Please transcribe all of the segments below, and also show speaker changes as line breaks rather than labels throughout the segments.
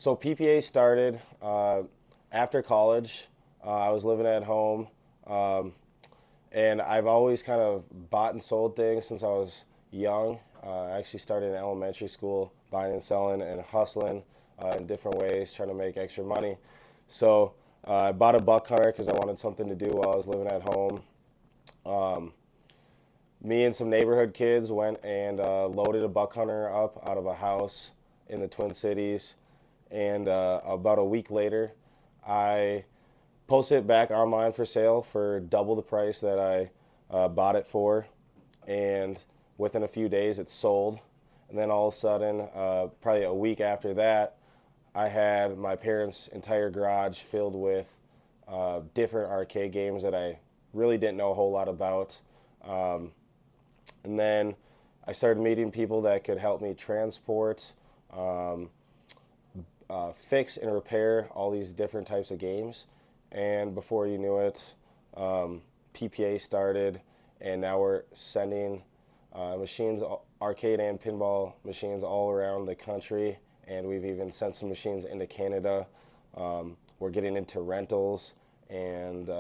So PPA started after college. I was living at home, um, and I've always kind of bought and sold things since I was young. I actually started in elementary school, buying and selling and hustling in different ways, trying to make extra money. So I bought a buck hunter because I wanted something to do while I was living at home. Um, Me and some neighborhood kids went and loaded a buck hunter up out of a house in the Twin Cities. And about a week later, I posted it back online for sale for double the price that I bought it for. And within a few days, it sold. And then all of a sudden, probably a week after that, I had my parents' entire garage filled with different arcade games that I really didn't know a whole lot about. Um, and then I started meeting people that could help me transport, um, fix, and repair all these different types of games. And before you knew it, PPA started, and now we're sending machines, arcade and pinball machines, all around the country. And we've even sent some machines into Canada. We're getting into rentals and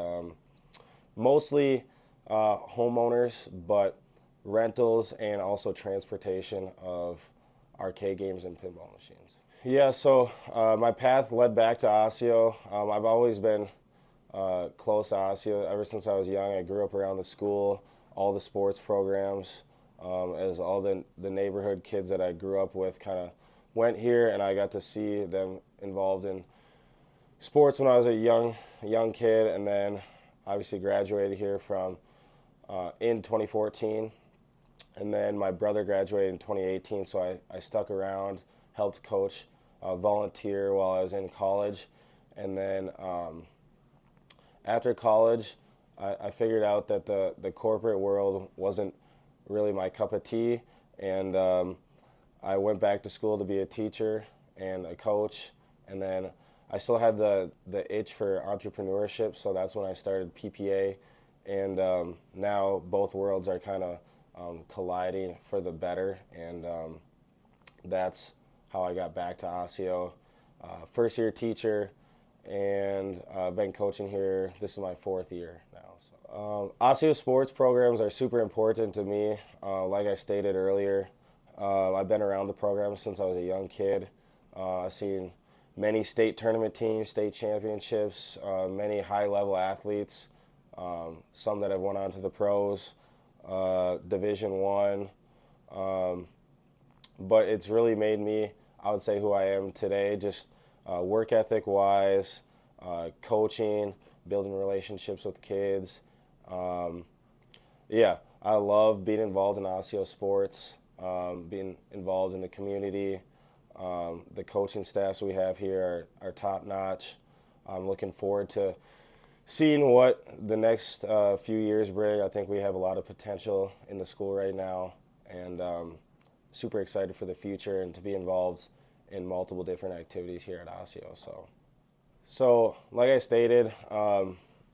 mostly homeowners, but rentals and also transportation of arcade games and pinball machines. Yeah, so my path led back to Osseo. I've always been close to Osseo ever since I was young. I grew up around the school, all the sports programs, as all the neighborhood kids that I grew up with kind of went here, and I got to see them involved in sports when I was a young kid, and then obviously graduated here from in 2014, and then my brother graduated in 2018, so I stuck around, helped coach, volunteer while I was in college, and then after college, I figured out that the corporate world wasn't really my cup of tea, and I went back to school to be a teacher and a coach, and then I still had the itch for entrepreneurship, so that's when I started PPA, and now both worlds are kind of colliding for the better, and that's how I got back to Osseo. First year teacher, and I've been coaching here. This is my fourth year now. So, Osseo sports programs are super important to me. Like I stated earlier, I've been around the program since I was a young kid. I've seen many state tournament teams, state championships, many high-level athletes, some that have went on to the pros, Division One. But it's really made me, I would say, who I am today, just work ethic wise, coaching, building relationships with kids. Yeah, I love being involved in Osseo sports, being involved in the community. The coaching staffs we have here are top notch. I'm looking forward to seeing what the next few years bring. I think we have a lot of potential in the school right now, and super excited for the future and to be involved in multiple different activities here at Osseo. So like I stated,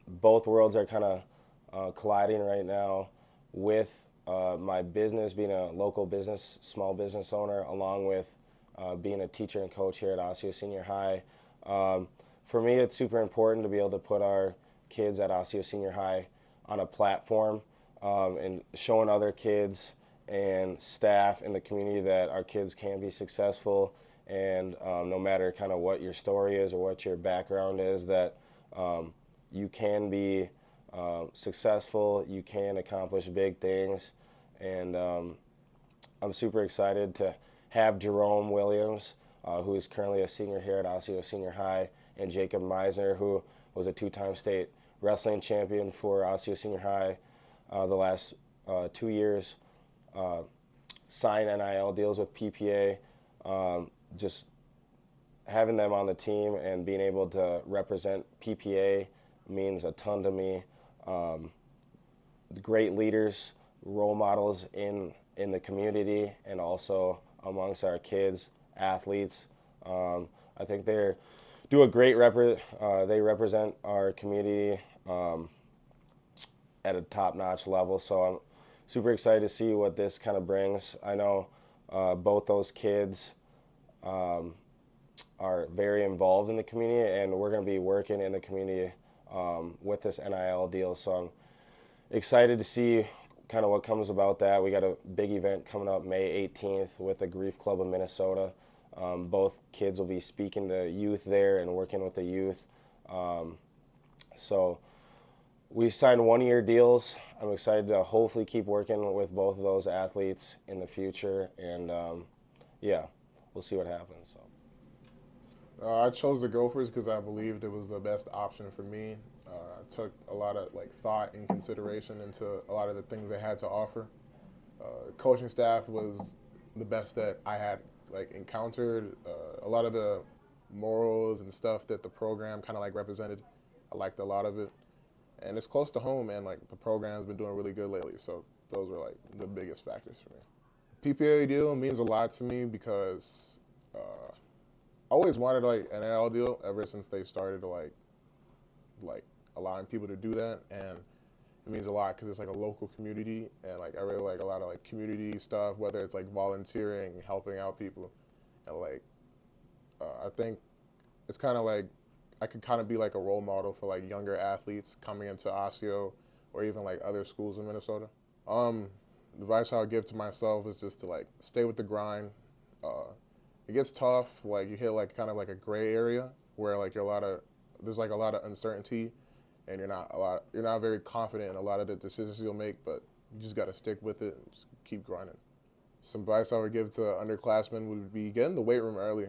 both worlds are kind of colliding right now with my business being a local business, small business owner, along with being a teacher and coach here at Osseo Senior High. For me, it's super important to be able to put our kids at Osseo Senior High on a platform and showing other kids and staff in the community that our kids can be successful, and no matter kind of what your story is or what your background is, that you can be successful, you can accomplish big things, and I'm super excited to have Jerome Williams, who is currently a senior here at Osseo Senior High, and Jacob Meisner, who was a two-time state wrestling champion for Osseo Senior High the last 2 years, sign NIL deals with PPA. Just having them on the team and being able to represent PPA means a ton to me. Great leaders, role models in the community, and also amongst our kids, athletes. I think they do a great they represent our community at a top-notch level. So I'm super excited to see what this kind of brings. I know both those kids are very involved in the community, and we're going to be working in the community with this NIL deal. So I'm excited to see kind of what comes about that. We got a big event coming up May 18th with the Grief Club of Minnesota. Both kids will be speaking to youth there and working with the youth. So we signed 1-year deals. I'm excited to hopefully keep working with both of those athletes in the future, and yeah, we'll see what happens. So.
I chose the Gophers because I believed it was the best option for me. I took a lot of thought and consideration into a lot of the things they had to offer. Coaching staff was the best that I had encountered. A lot of the morals and stuff that the program kind of represented, I liked a lot of it, and it's close to home, and the program's been doing really good lately. So those were the biggest factors for me. PPA deal means a lot to me because I always wanted an NIL deal ever since they started to like allowing people to do that, and it means a lot because it's a local community, and I really like a lot of community stuff, whether it's volunteering, helping out people, and I think it's kind of I could kind of be a role model for younger athletes coming into Osseo or even other schools in Minnesota. The advice I would give to myself is just to stay with the grind. It gets tough. You hit kind of a gray area where there's a lot of uncertainty, and you're not very confident in a lot of the decisions you'll make. But you just got to stick with it and just keep grinding. Some advice I would give to underclassmen would be get in the weight room early.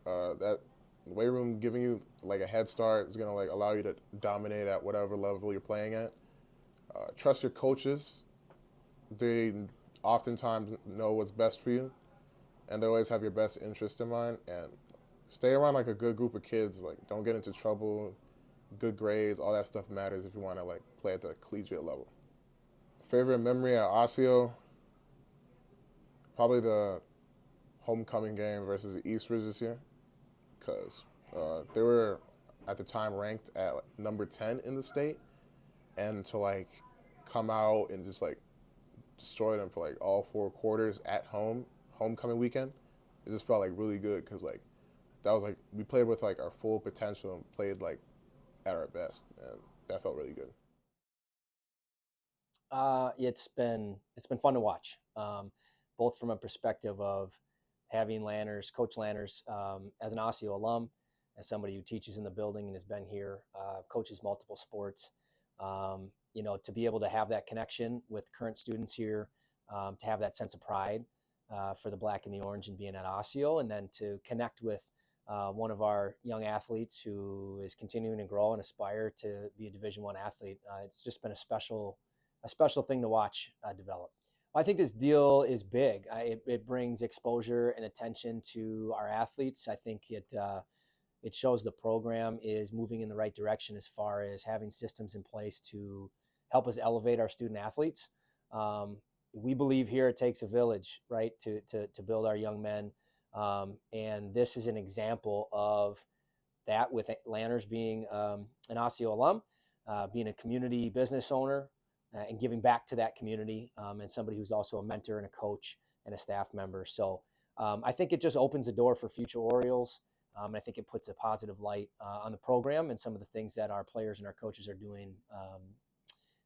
That the weight room giving you a head start is gonna allow you to dominate at whatever level you're playing at. Trust your coaches. They oftentimes know what's best for you, and they always have your best interest in mind. And stay around a good group of kids. Don't get into trouble. Good grades, all that stuff matters if you want to play at the collegiate level. Favorite memory at Osseo, probably the homecoming game versus the Easters this year, because they were at the time ranked at number 10 in the state, and to come out and just destroy them for all 4 quarters at home, homecoming weekend, it just felt really good because that was we played with our full potential and played at our best, and that felt really good.
It's been fun to watch, both from a perspective of having Lanners, Coach Lanners, as an Osseo alum, as somebody who teaches in the building and has been here, coaches multiple sports. To be able to have that connection with current students here, to have that sense of pride for the black and the orange and being at Osseo, and then to connect with one of our young athletes who is continuing to grow and aspire to be a Division I athlete. It's just been a special thing to watch develop. I think this deal is big. It brings exposure and attention to our athletes. I think it shows the program is moving in the right direction as far as having systems in place to help us elevate our student athletes. We believe here it takes a village, right, to build our young men. And this is an example of that, with Lanners being an Osseo alum, being a community business owner, and giving back to that community, and somebody who's also a mentor and a coach and a staff member. So I think it just opens the door for future Orioles. I think it puts a positive light on the program and some of the things that our players and our coaches are doing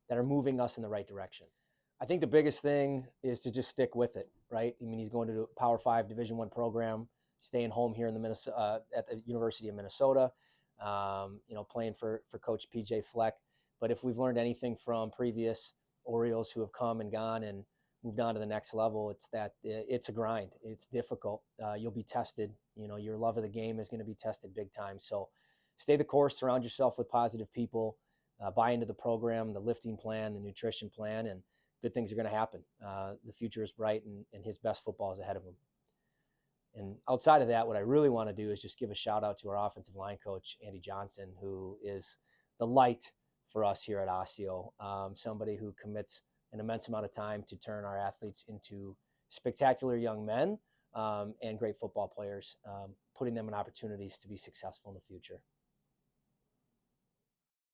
that are moving us in the right direction. I think the biggest thing is to just stick with it, right? I mean, he's going to a Power 5 Division I program, staying home here in the at the University of Minnesota, playing for Coach PJ Fleck. But if we've learned anything from previous Orioles who have come and gone and moved on to the next level, it's that it's a grind. It's difficult. You'll be tested. Your love of the game is going to be tested big time. So stay the course, surround yourself with positive people, buy into the program, the lifting plan, the nutrition plan, and good things are going to happen. The future is bright, and his best football is ahead of him. And outside of that, what I really want to do is just give a shout out to our offensive line coach, Andy Johnson, who is the light for us here at Osseo. Somebody who commits an immense amount of time to turn our athletes into spectacular young men and great football players, putting them in opportunities to be successful in the future.